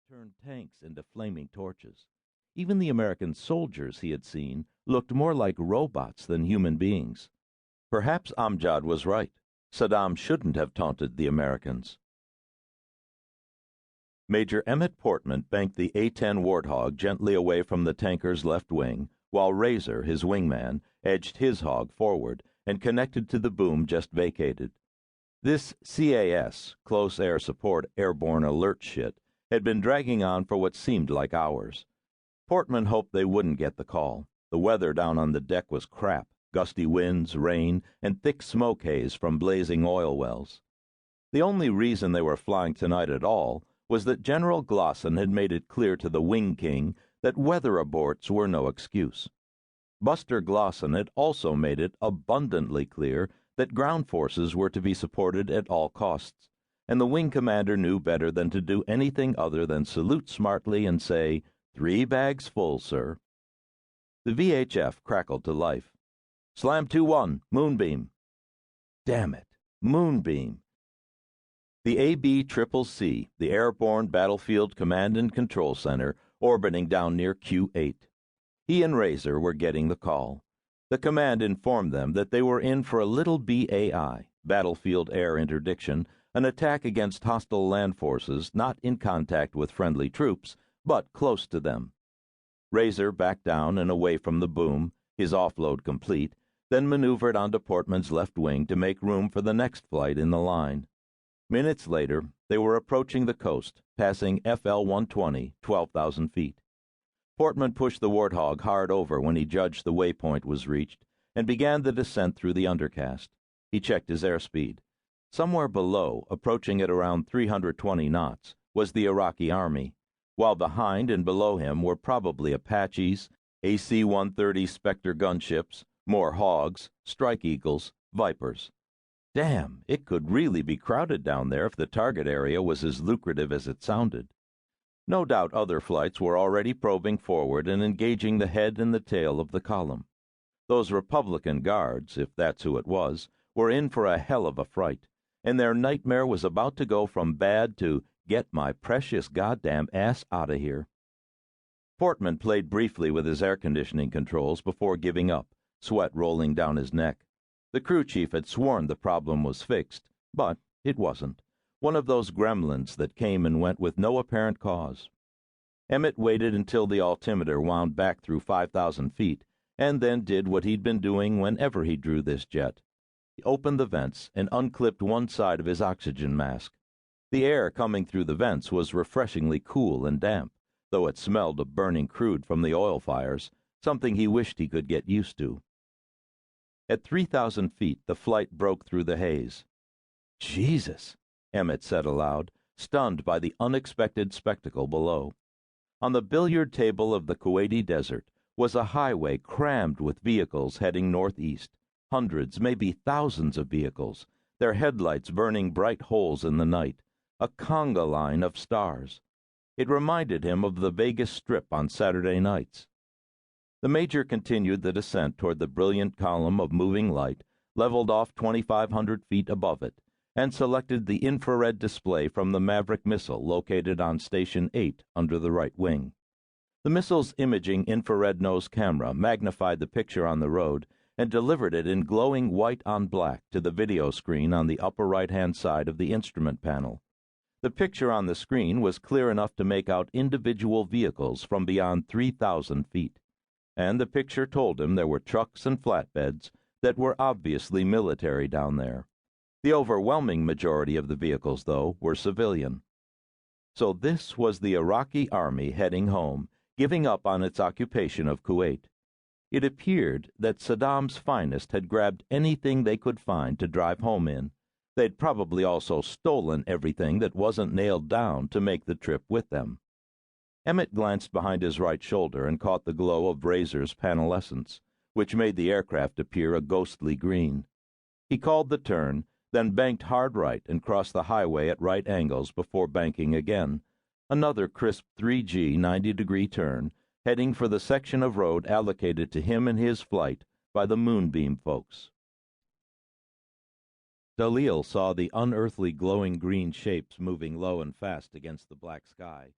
turned tanks into flaming torches. Even the American soldiers he had seen looked more like robots than human beings. Perhaps Amjad was right. Saddam shouldn't have taunted the Americans. Major Emmet Portman banked the A-10 Warthog gently away from the tanker's left wing, while Razor, his wingman, edged his hog forward and connected to the boom just vacated. This CAS, Close Air Support Airborne Alert shit, had been dragging on for what seemed like hours. Portman hoped they wouldn't get the call. The weather down on the deck was crap, gusty winds, rain, and thick smoke haze from blazing oil wells. The only reason they were flying tonight at all was that General Glosson had made it clear to the Wing King that weather aborts were no excuse. Buster Glosson had also made it abundantly clear that ground forces were to be supported at all costs, and the wing commander knew better than to do anything other than salute smartly and say, "3 bags full, sir." The VHF crackled to life. "Slam 2-1, Moonbeam." Damn it, Moonbeam. The ABCCC, the Airborne Battlefield Command and Control Center, orbiting down near Q8. He and Razor were getting the call. The command informed them that they were in for a little BAI, battlefield air interdiction, an attack against hostile land forces not in contact with friendly troops, but close to them. Razor backed down and away from the boom, his offload complete, then maneuvered onto Portman's left wing to make room for the next flight in the line. Minutes later, they were approaching the coast, passing FL-120, 12,000 feet. Portman pushed the Warthog hard over when he judged the waypoint was reached and began the descent through the undercast. He checked his airspeed. Somewhere below, approaching at around 320 knots, was the Iraqi army, while behind and below him were probably Apaches, AC-130 Spectre gunships, more Hogs, Strike Eagles, Vipers. Damn, it could really be crowded down there if the target area was as lucrative as it sounded. No doubt other flights were already probing forward and engaging the head and the tail of the column. Those Republican guards, if that's who it was, were in for a hell of a fright, and their nightmare was about to go from bad to get my precious goddamn ass out of here. Portman played briefly with his air conditioning controls before giving up, sweat rolling down his neck. The crew chief had sworn the problem was fixed, but it wasn't. One of those gremlins that came and went with no apparent cause. Emmet waited until the altimeter wound back through 5,000 feet, and then did what he'd been doing whenever he drew this jet. He opened the vents and unclipped one side of his oxygen mask. The air coming through the vents was refreshingly cool and damp, though it smelled of burning crude from the oil fires, something he wished he could get used to. At 3,000 feet, the flight broke through the haze. "Jesus," Emmet said aloud, stunned by the unexpected spectacle below. On the billiard table of the Kuwaiti desert was a highway crammed with vehicles heading northeast, hundreds, maybe thousands of vehicles, their headlights burning bright holes in the night, a conga line of stars. It reminded him of the Vegas Strip on Saturday nights. The Major continued the descent toward the brilliant column of moving light, leveled off 2,500 feet above it, and selected the infrared display from the Maverick missile located on Station 8 under the right wing. The missile's imaging infrared nose camera magnified the picture on the road and delivered it in glowing white on black to the video screen on the upper right-hand side of the instrument panel. The picture on the screen was clear enough to make out individual vehicles from beyond 3,000 feet. And the picture told him there were trucks and flatbeds that were obviously military down there. The overwhelming majority of the vehicles, though, were civilian. So this was the Iraqi army heading home, giving up on its occupation of Kuwait. It appeared that Saddam's finest had grabbed anything they could find to drive home in. They'd probably also stolen everything that wasn't nailed down to make the trip with them. Emmet glanced behind his right shoulder and caught the glow of Razor's panelescence, which made the aircraft appear a ghostly green. He called the turn, then banked hard right and crossed the highway at right angles before banking again, another crisp 3G 90-degree turn, heading for the section of road allocated to him and his flight by the Moonbeam folks. Dalil saw the unearthly glowing green shapes moving low and fast against the black sky,